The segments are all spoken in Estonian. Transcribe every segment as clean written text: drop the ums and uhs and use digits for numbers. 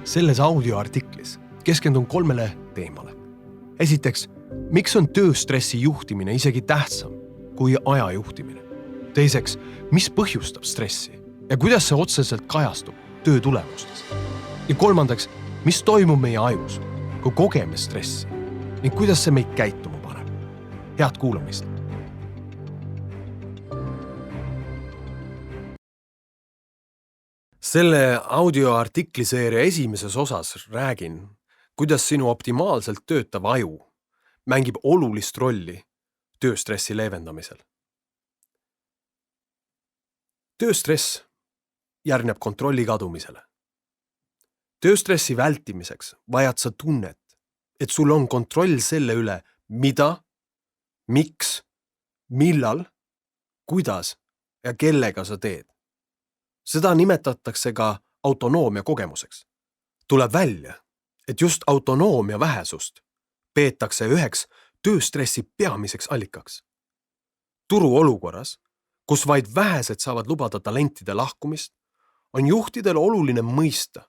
Selles audioartiklis keskendun 3 teemale. Esiteks, miks on tööstressi juhtimine isegi tähtsam kui aja juhtimine? Teiseks, mis põhjustab stressi ja kuidas see otseselt kajastub töö tulemustes? Ja kolmandaks, mis toimub meie ajus, kui kogeme stressi ning kuidas see meid käituma paneb? Head kuulamist! Selle audioartikliseeria esimeses osas räägin, kuidas sinu optimaalselt töötav aju mängib olulist rolli tööstressi leevendamisel. Tööstress järgneb kontrolli kadumisele. Tööstressi vältimiseks vajad sa tunnet, et sul on kontroll selle üle, mida, miks, millal, kuidas ja kellega sa teed. Seda nimetatakse ka autonoomia kogemuseks. Tuleb välja, et just autonoomia vähesust peetakse üheks tööstressi peamiseks allikaks. Turuolukorras, kus vaid vähesed saavad lubada talentide lahkumist, on juhtidel oluline mõista,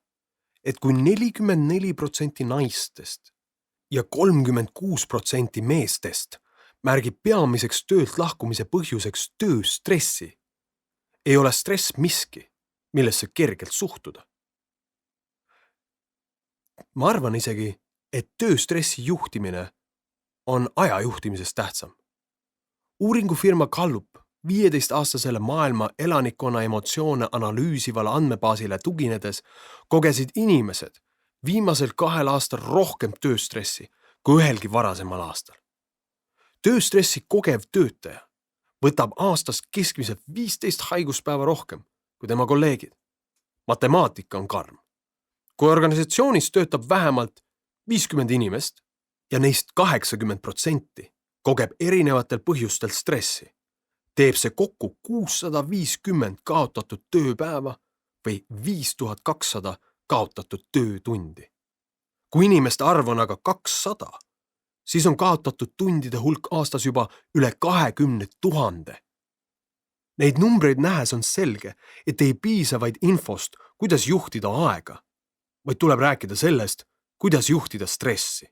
et kui 44% naistest ja 36% meestest märgib peamiseks töölt lahkumise põhjuseks tööstressi, ei ole stress miski, millesse kergelt suhtuda. Ma arvan isegi, et tööstressi juhtimine on aja juhtimisest tähtsam. Uuringufirma Gallup 15-aastasele maailma elanikkonna emotsioone analüüsivale andmebaasile tuginedes kogesid inimesed viimasel 2 aastal rohkem tööstressi kui ühelgi varasemal aastal. Tööstressi kogev töötaja võtab aastas keskmiselt 15 haiguspäeva rohkem kui tema kolleegid. Matemaatika on karm. Kui organisatsioonis töötab vähemalt 50 inimest ja neist 80% kogeb erinevatel põhjustel stressi, teeb see kokku 650 kaotatud tööpäeva või 5200 kaotatud töötundi. Kui inimeste arv on aga 200, siis on kaotatud tundide hulk aastas juba üle 20 000. Neid numbreid nähes on selge, et ei piisa vaid infost, kuidas juhtida aega, vaid tuleb rääkida sellest, kuidas juhtida stressi.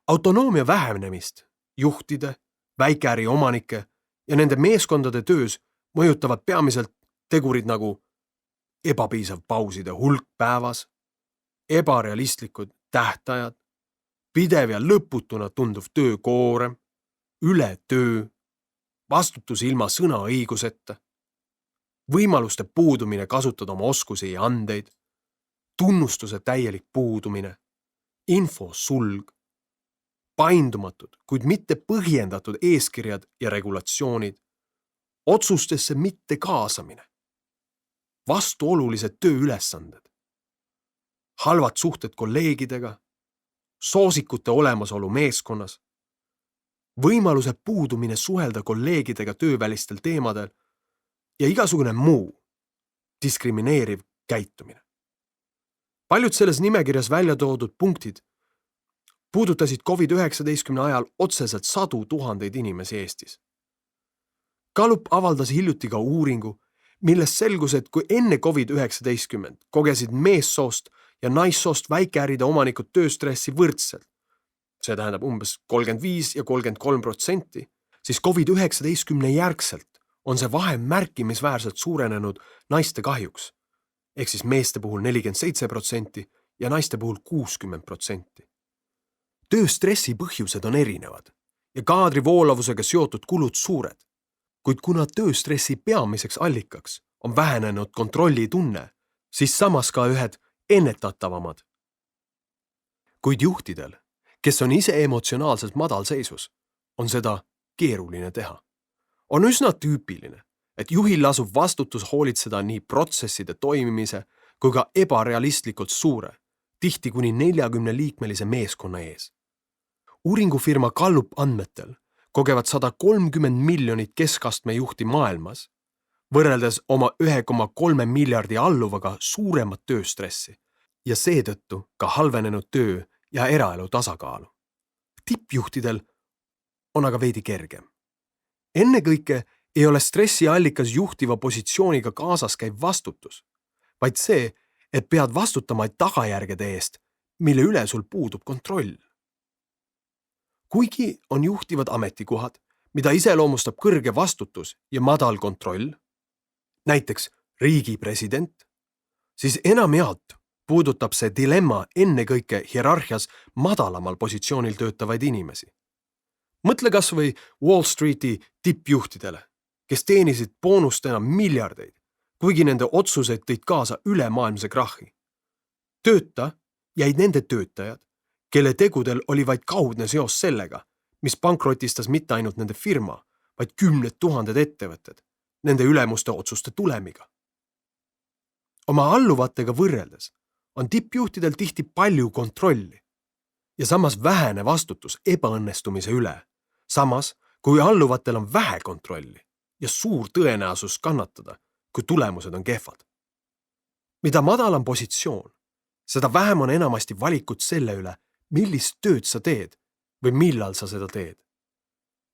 Autonoomia vähenemist juhtide, väikeäri omanike ja nende meeskondade töös mõjutavad peamiselt tegurid nagu ebapiisav pauside hulk päevas, ebarealistlikud tähtajad, pidev ja lõputuna tunduv töökoorem, ületöö, vastutus ilma sõnaõiguseta, võimaluste puudumine kasutada oma oskusi ja andeid, tunnustuse täielik puudumine, info sulg, paindumatud, kuid mitte põhjendatud eeskirjad ja regulatsioonid, otsustesse mitte kaasamine, vastuolulised tööülesanded, halvad suhted kolleegidega, soosikute olemasolu meeskonnas, võimaluse puudumine suhelda kolleegidega töövälistel teemadel ja igasugune muu diskrimineeriv käitumine. Paljud selles nimekirjas välja toodud punktid puudutasid COVID-19 ajal otseselt 100 000 inimesi Eestis. Gallup avaldas hiljuti ka uuringu, millest selgus, et kui enne COVID-19 kogesid meessoost ja naissoost väikeäride omanikud tööstressi võrdselt, see tähendab umbes 35 ja 33%, siis COVID-19 järgselt on see vahe märkimisväärselt suurenenud naiste kahjuks, ehk siis meeste puhul 47% ja naiste puhul 60%. Tööstressi põhjused on erinevad ja kaadri voolavusega seotud kulud suured, kuid kuna tööstressi peamiseks allikaks on vähenenud kontrollitunne, siis samas ka ühed ennetatavamad. Kuid juhtidel, kes on ise emotsionaalselt madalseisus, on seda keeruline teha. On üsna tüüpiline, et juhil lasub vastutus hoolitseda nii protsesside toimimise kui ka ebarealistlikult suure, tihti kuni 40-liikmelise meeskonna ees. Uuringufirma Gallup andmetel kogevad 130 miljonit keskastme juhti maailmas, võrreldes oma 1,3 miljardi alluvaga suuremat tööstressi ja seetõttu ka halvenenud töö ja eraelu tasakaalu. Tippjuhtidel on aga veidi kergem. Ennekõike ei ole stressi allikas juhtiva positsiooniga kaasas käiv vastutus, vaid see, et pead vastutama tagajärgede eest, mille üle sul puudub kontroll. Kuigi on juhtivad ametikohad, mida iseloomustab kõrge vastutus ja madal kontroll, näiteks riigi president, siis enamjaolt puudutab see dilemma ennekõike hierarhias madalamal positsioonil töötavaid inimesi. Mõtle kas või Wall Streeti tippjuhtidele, kes teenisid boonustena miljardeid, kuigi nende otsused tõid kaasa ülemaailmse krahhi. Tööta jäid nende töötajad, kelle tegudel oli vaid kaudne seos sellega, mis pankrotistas mitte ainult nende firma, vaid 10 000 ettevõtted nende ülemuste otsuste tulemiga. Oma alluvatega võrreldes on tippjuhtidel tihti palju kontrolli ja samas vähene vastutus ebaõnnestumise üle, samas kui alluvatel on vähe kontrolli ja suur tõenäosus kannatada, kui tulemused on kehvad. Mida madalam positsioon, seda vähem on enamasti valikut selle üle, millist tööd sa teed või millal sa seda teed.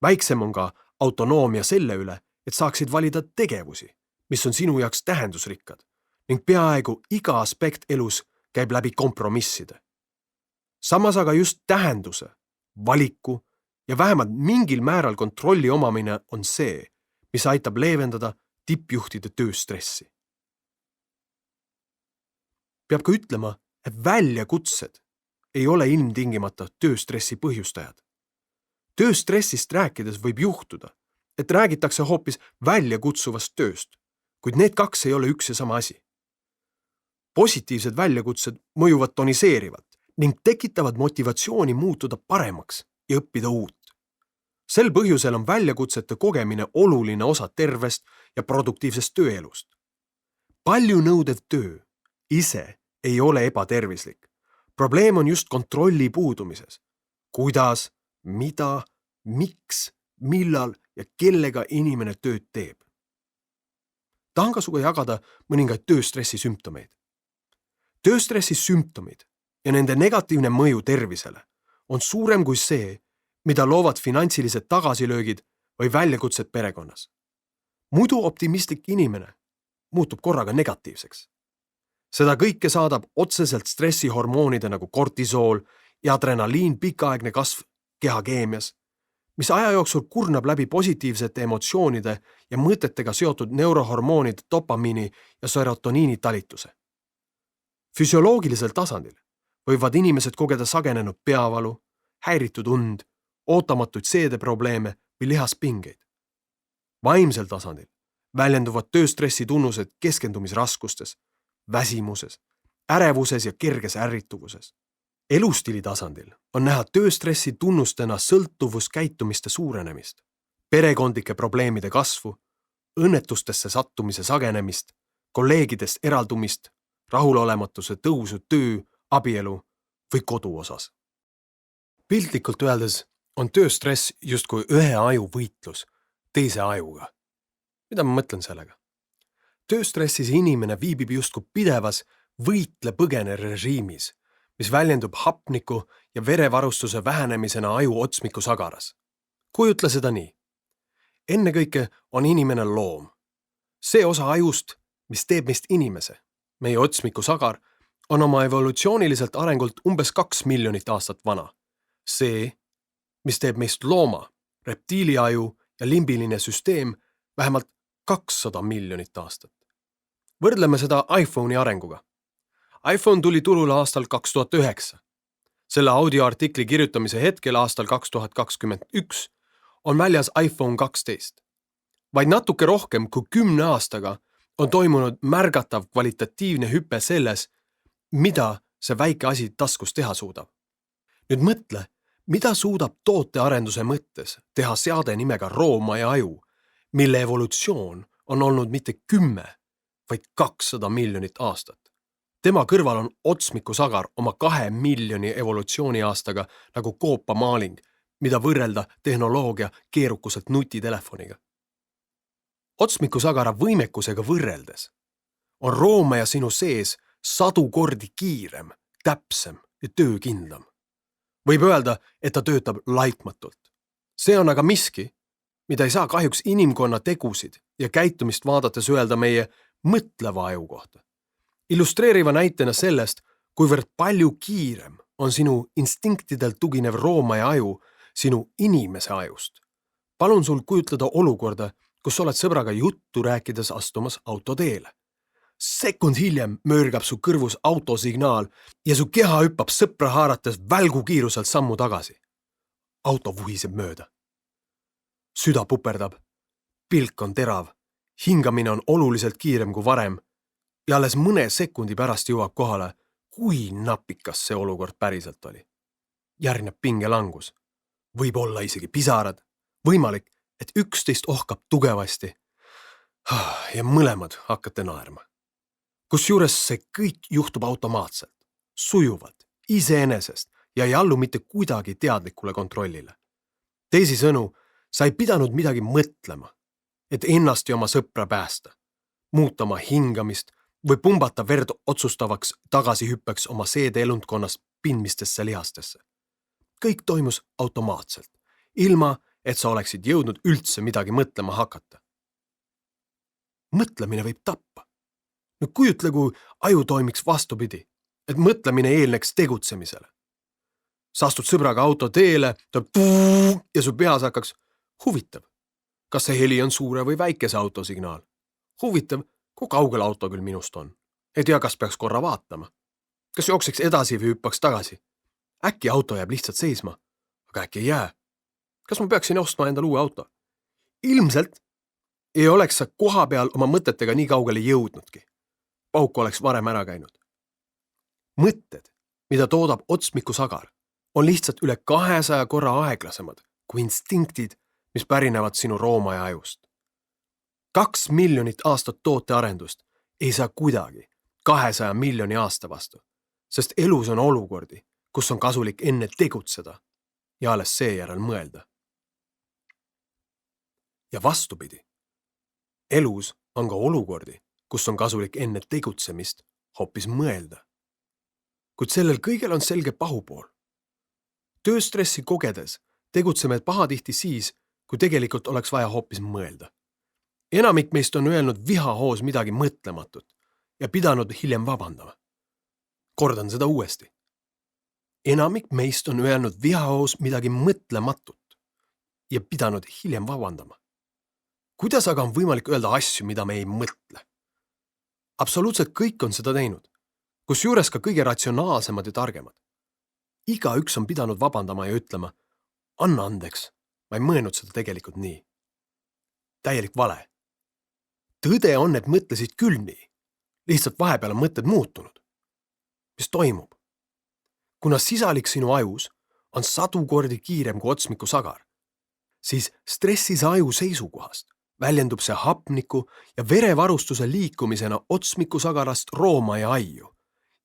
Väiksem on ka autonoomia selle üle, et saaksid valida tegevusi, mis on sinu jaoks tähendusrikkad ning peaaegu iga aspekt elus käib läbi kompromisside. Samas aga just tähenduse, valiku ja vähemalt mingil määral kontrolli omamine on see, mis aitab leevendada tippjuhtide tööstressi. Peab ka ütlema, et väljakutsed ei ole ilmtingimata tööstressi põhjustajad. Tööstressist rääkides võib juhtuda, et räägitakse hoopis väljakutsuvast tööst, kuid need kaks ei ole üks ja sama asi. Positiivsed väljakutsed mõjuvad toniseerivalt ning tekitavad motivatsiooni muutuda paremaks ja õppida uut. Sel põhjusel on väljakutsete kogemine oluline osa tervest ja produktiivsest tööelust. Palju nõudev töö ise ei ole ebatervislik. Probleem on just kontrolli puudumises. Kuidas, mida, miks, millal ja kellega inimene tööd teeb. Tahan ka suga jagada mõningaid tööstressi sümptomeid. Tööstressi sümptomid ja nende negatiivne mõju tervisele on suurem kui see, mida loovad finantsilised tagasilöögid või väljakutsed perekonnas. Muidu optimistlik inimene muutub korraga negatiivseks. Seda kõike saadab otseselt stressihormoonide nagu kortisool ja adrenaliin pikaaegne kasv kehakeemias, mis aja jooksul kurnab läbi positiivsete emotsioonide ja mõtetega seotud neurohormoonide dopamiini ja serotoniini talituse. Füsioloogilisel tasandil võivad inimesed kogeda sagenenud peavalu, häiritud und, ootamatuid seedeprobleeme või lihaspingeid. Vaimsel tasandil väljenduvad tööstressi tunnused keskendumisraskustes, väsimuses, ärevuses ja kerges ärrituvuses. Elustiili tasandil on näha tööstressi tunnustena sõltuvuskäitumiste suurenemist, perekondlike probleemide kasvu, õnnetustesse sattumise sagenemist, kolleegidest eraldumist, rahulolematuse tõusu töö, abielu või kodu osas. Piltlikult öeldes on tööstress justkui ühe aju võitlus teise ajuga. Mida ma mõtlen sellega? Tööstressis inimene viibib justkui pidevas võitle-põgene režiimis, mis väljendub hapniku ja verevarustuse vähenemisena aju otsmiku sagaras. Kujutle seda nii. Ennekõike on inimene loom. See osa ajust, mis teeb meist inimese, meie otsmiku sagar, on oma evolutsiooniliselt arengult umbes 2 miljonit aastat vana. See, mis teeb meist looma, reptiiliaju ja limbiline süsteem vähemalt 200 miljonit aastat. Võrdleme seda iPhone'i arenguga. iPhone tuli turule aastal 2009. Selle audioartikli kirjutamise hetkel aastal 2021 on väljas iPhone 12. Vaid natuke rohkem kui 10 aastaga on toimunud märgatav kvalitatiivne hüpe selles, mida see väike asi taskus teha suudab. Nüüd mõtle, mida suudab tootearenduse mõttes teha seade nimega rooma ja aju, mille evolutsioon on olnud mitte 10, vaid 200 miljonit aastat. Tema kõrval on otsmiku sagar oma 2 miljoni evolutsiooniaastaga nagu koopamaaling, mida võrrelda tehnoloogia keerukuselt nutitelefoniga. Otsmiku sagara võimekusega võrreldes on roomaja sinu sees 100 kordi kiirem, täpsem ja töökindlam. Võib öelda, et ta töötab laitmatult. See on aga miski, mida ei saa kahjuks inimkonna tegusid ja käitumist vaadates öelda meie mõtleva aju kohta. Illustreeriva näitena sellest, kuivõrd palju kiirem on sinu instinktidelt tuginev roomaja aju sinu inimese ajust. Palun sul kujutleda olukorda, kus oled sõbraga juttu rääkides astumas autoteele. Sekund hiljem möörgab su kõrvus autosignaal ja su keha hüppab sõpra haarates välgukiiruselt sammu tagasi. Auto vuhiseb mööda. Süda puperdab, pilk on terav, hingamine on oluliselt kiirem kui varem ja alles mõne sekundi pärast jõuab kohale, kui napikas see olukord päriselt oli. Järgneb pingelangus. Võib olla isegi pisarad. Võimalik, et 11 ohkab tugevasti ja mõlemad hakkate naerma. Kusjuures see kõik juhtub automaatselt, sujuvalt, iseenesest ja ei allu mitte kuidagi teadlikule kontrollile. Teisisõnu, sa ei pidanud midagi mõtlema, et ennast ja oma sõpra päästa, muuta oma hingamist või pumbata verd otsustavaks tagasihüppeks oma seedeelundkonnast pindmistesse lihastesse. Kõik toimus automaatselt, ilma et sa oleksid jõudnud üldse midagi mõtlema hakata. Mõtlemine võib tappa. No kujutle, kui aju toimiks vastupidi, et mõtlemine eelneks tegutsemisele. Sa astud sõbraga auto teele ja su peas hakkaks huvitav. Kas see heli on suure või väikese autosignaal? Huvitav, kui kaugel auto küll minust on? Ei tea, kas peaks korra vaatama. Kas jookseks edasi või hüppaks tagasi? Äkki auto jääb lihtsalt seisma, aga äkki ei jää. Kas ma peaksin ostma endale uue auto? Ilmselt ei oleks sa koha peal oma mõtetega nii kaugele jõudnudki. Pauk oleks varem ära käinud. Mõtted, mida toodab otsmikusagar, on lihtsalt üle 200 korra aeglasemad kui instinktid, mis pärinevad sinu roomaja ajust. 2 miljonit aastat tootearendust ei saa kuidagi 200 miljoni aasta vastu, sest elus on olukordi, kus on kasulik enne tegutseda ja alles seejärel mõelda. Ja vastupidi, elus on ka olukordi, kus on kasulik enne tegutsemist hoopis mõelda. Kuid sellel kõigel on selge pahupool. Tööstressi kogedes tegutseme pahatihti siis, kui tegelikult oleks vaja hoopis mõelda. Enamik meist on öelnud vihahoos midagi mõtlematut ja pidanud hiljem vabandama. Kordan seda uuesti. Enamik meist on öelnud vihahoos midagi mõtlematut ja pidanud hiljem vabandama. Kuidas aga on võimalik öelda asju, mida me ei mõtle? Absoluutselt kõik on seda teinud, kusjuures ka kõige ratsionaalsemad ja targemad. Igaüks on pidanud vabandama ja ütlema, anna andeks, ma ei mõelnud seda tegelikult nii. Täielik vale. Tõde on, et mõtlesid küll nii. Lihtsalt vahepeal on mõtted muutunud. Mis toimub? Kuna sisalik sinu ajus on 100 kordi kiirem kui otsmikusagar, siis stressis aju seisukohast väljendub see hapniku ja verevarustuse liikumisena otsmikusagarast roomaja aiu,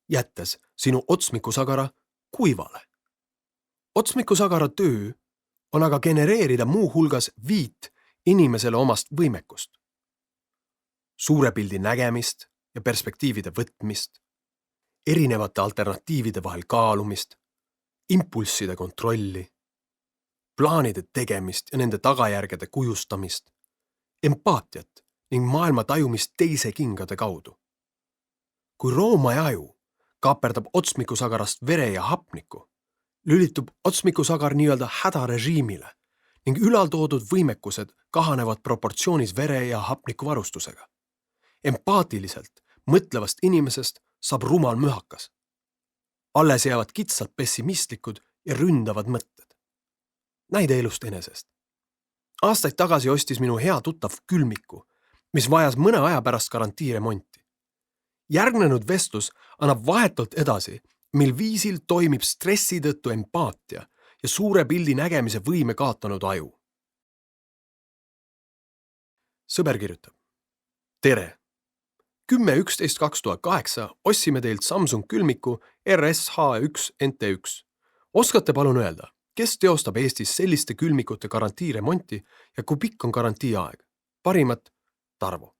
jättes sinu otsmikusagara kuivale. Otsmikusagara töö on aga genereerida muu hulgas 5 inimesele omast võimekust. Suure pildi nägemist ja perspektiivide võtmist, erinevate alternatiivide vahel kaalumist, impulsside kontrolli, plaanide tegemist ja nende tagajärgede kujustamist, empaatiat ning maailma tajumist teise kingade kaudu. Kui roomaja aju kaaperdab otsmikusagarast vere ja hapniku, lülitub otsmikusagar nii-öelda hädarežiimile ning ülaltoodud võimekused kahanevad proportsioonis vere ja hapniku varustusega. Empaatiliselt mõtlevast inimesest saab rumal mühakas. Alles jäävad kitsalt pessimistlikud ja ründavad mõtted. Näide elust enesest. Aastaid tagasi ostis minu hea tuttav külmiku, mis vajas mõne aja pärast garantiiremonti. Järgnenud vestlus annab vahetult edasi, mil viisil toimib stressi tõttu empaatia ja suure pildi nägemise võime kaotanud aju. Sõber kirjutab. Tere! 10.11.2008 ostsime teilt Samsung külmiku RSH1 NT1. Oskate palun öelda, kes teostab Eestis selliste külmikute garantiiremonti ja kui pikk on garantiiaeg? Parimat, Tarvo.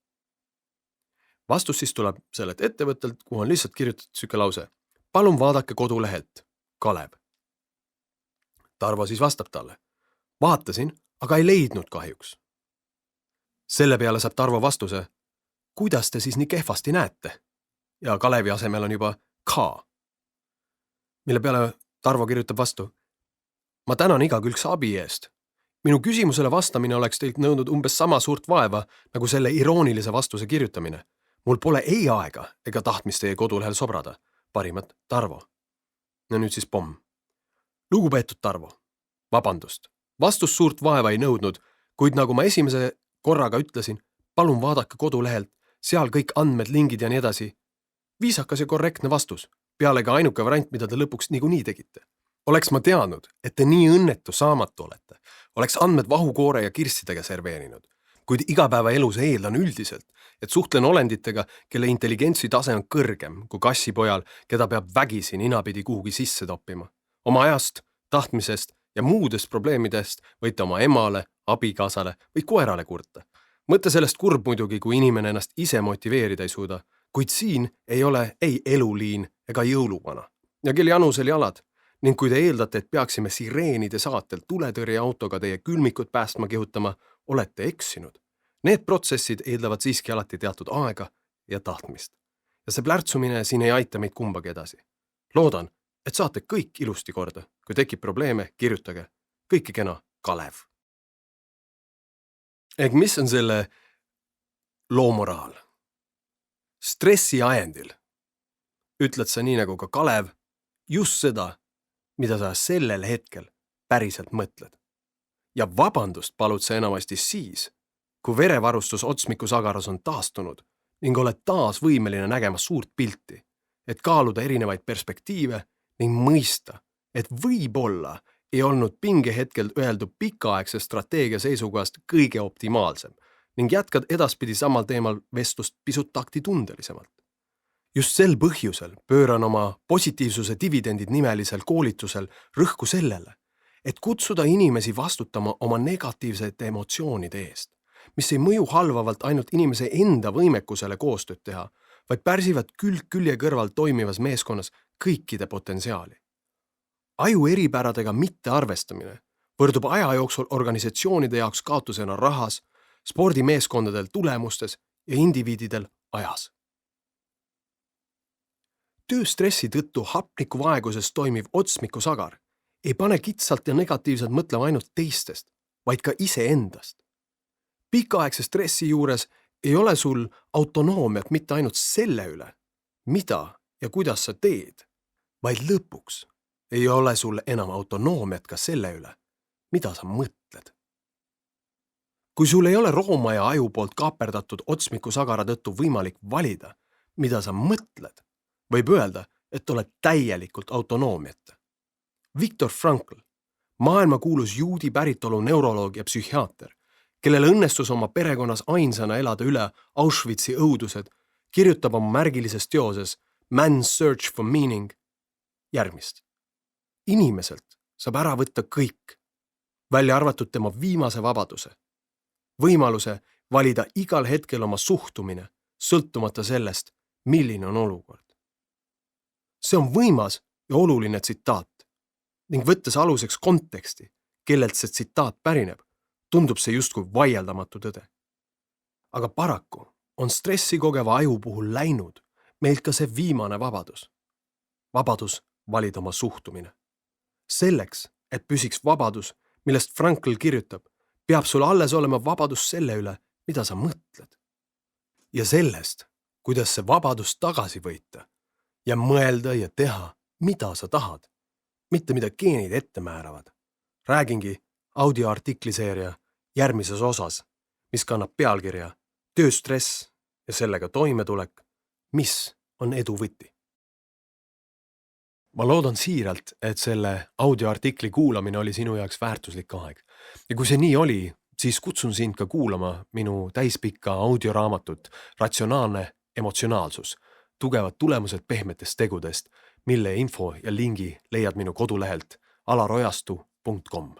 Vastus siis tuleb sellelt ettevõttelt, kuhu on lihtsalt kirjutatud süüke lause. Palun vaadake kodulehelt. Kalev. Tarvo siis vastab talle. Vaatasin, aga ei leidnud kahjuks. Selle peale saab Tarvo vastuse. Kuidas te siis nii kehvasti näete? ja Kalevi asemel on juba K. Mille peale Tarvo kirjutab vastu. Ma tänan igakülgse abi eest. Minu küsimusele vastamine oleks teilt nõudnud umbes sama suurt vaeva, nagu selle iroonilise vastuse kirjutamine. Mul pole ei aega ega tahtmist teie kodulehel sobrada. Parimat Tarvo. Ja nüüd siis pomm. Lugupeetud Tarvo, vabandust. Vastus suurt vaeva ei nõudnud, kuid nagu ma esimese korraga ütlesin, palun vaadake kodulehelt, seal kõik andmed, lingid ja nii edasi. Viisakas ja korrektne vastus, pealega ainuke variant, mida te lõpuks niikuinii tegite. Oleks ma teadnud, et te nii õnnetu saamatu olete, oleks andmed vahukoore ja kirstidega serveerinud. Kuid igapäevaelus eeldan üldiselt, et suhtlen olenditega, kelle intelligentsi tase on kõrgem kui kassipojal, keda peab vägisi ninapidi kuhugi sisse toppima. Oma ajast, tahtmisest ja muudest probleemidest võite oma emale, abikaasale või koerale kurta. Mõtte sellest kurb muidugi, kui inimene ennast ise motiveerida ei suuda, kuid siin ei ole ei eluliin ega jõuluvana. Ja kel janusel jalad. Ning kui te eeldate, et peaksime sireenide saatel tuletõrjeautoga teie külmikut päästma kihutama, olete eksinud. Need protsessid eeldavad siiski alati teatud aega ja tahtmist. Ja see plärtsumine siin ei aita meid kumbagi edasi. Loodan, et saate kõik ilusti korda. Kui tekib probleeme, kirjutage. Kõike kena, Kalev. Ehk mis on selle loo moraal? Stressi ajendil. Ütled sa nii nagu ka Kalev, just seda, mida sa sellel hetkel päriselt mõtled. Ja vabandust palud sa enamasti siis, kui verevarustus otsmiku sagaras on taastunud ning oled taas võimeline nägema suurt pilti, et kaaluda erinevaid perspektiive ning mõista, et võib-olla ei olnud pingehetkel öeldu pikaaegse strateegia seisukohast kõige optimaalsem ning jätkad edaspidi samal teemal vestlust pisut taktitundelisemalt. Just sel põhjusel pööran oma positiivsuse dividendid nimelisel koolitusel rõhku sellele, et kutsuda inimesi vastutama oma negatiivsete emotsioonide eest, mis ei mõju halvavalt ainult inimese enda võimekusele koostööd teha, vaid pärsivad külg külje kõrval toimivas meeskonnas kõikide potentsiaali. Aju eripäradega mitte arvestamine võrdub aja jooksul organisatsioonide jaoks kaotusena rahas, spordimeeskondadel tulemustes ja indiviididel ajas. Tööstressi tõttu hapnikuvaeguses toimiv otsmiku sagar ei pane kitsalt ja negatiivselt mõtlema ainult teistest, vaid ka iseendast. Pikaaegse stressi juures ei ole sul autonoomiat mitte ainult selle üle, mida ja kuidas sa teed, vaid lõpuks ei ole sul enam autonoomiat ka selle üle, mida sa mõtled. Kui sul ei ole rooma ja aju poolt kaaperdatud otsmiku sagara tõttu võimalik valida, mida sa mõtled, võib öelda, et oled täielikult autonoomiata. Viktor Frankl, maailmakuulus juudi päritolu neuroloog ja psühhiaater, kellel õnnestus oma perekonnas ainsana elada üle Auschwitzi õudused, kirjutab oma märgilises teoses Man's Search for Meaning järgmist. Inimeselt saab ära võtta kõik, välja arvatud tema viimase vabaduse, võimaluse valida igal hetkel oma suhtumine, sõltumata sellest, milline on olukord. See on võimas ja oluline tsitaat ning võttes aluseks konteksti, kellelt see tsitaat pärineb, tundub see justkui vaieldamatu tõde. Aga paraku on stressi kogeva aju puhul läinud meilt ka see viimane vabadus. Vabadus valida oma suhtumine. Selleks, et püsiks vabadus, millest Frankl kirjutab, peab sul alles olema vabadus selle üle, mida sa mõtled. Ja sellest, kuidas see vabadus tagasi võita ja mõelda ja teha, mida sa tahad, mitte mida geenid ette määravad. Räägingi audioartikliseeria järgmises osas, mis kannab pealkirja Tööstress ja sellega toimetulek, mis on edu võti. Ma loodan siiralt, et selle audioartikli kuulamine oli sinu jaoks väärtuslik aeg. Ja kui see nii oli, siis kutsun sind ka kuulama minu täispikka audioraamatut Ratsionaalne emotsionaalsus, tugevad tulemused pehmetest tegudest, mille info ja lingi leiad minu kodulehelt alarojastu.com.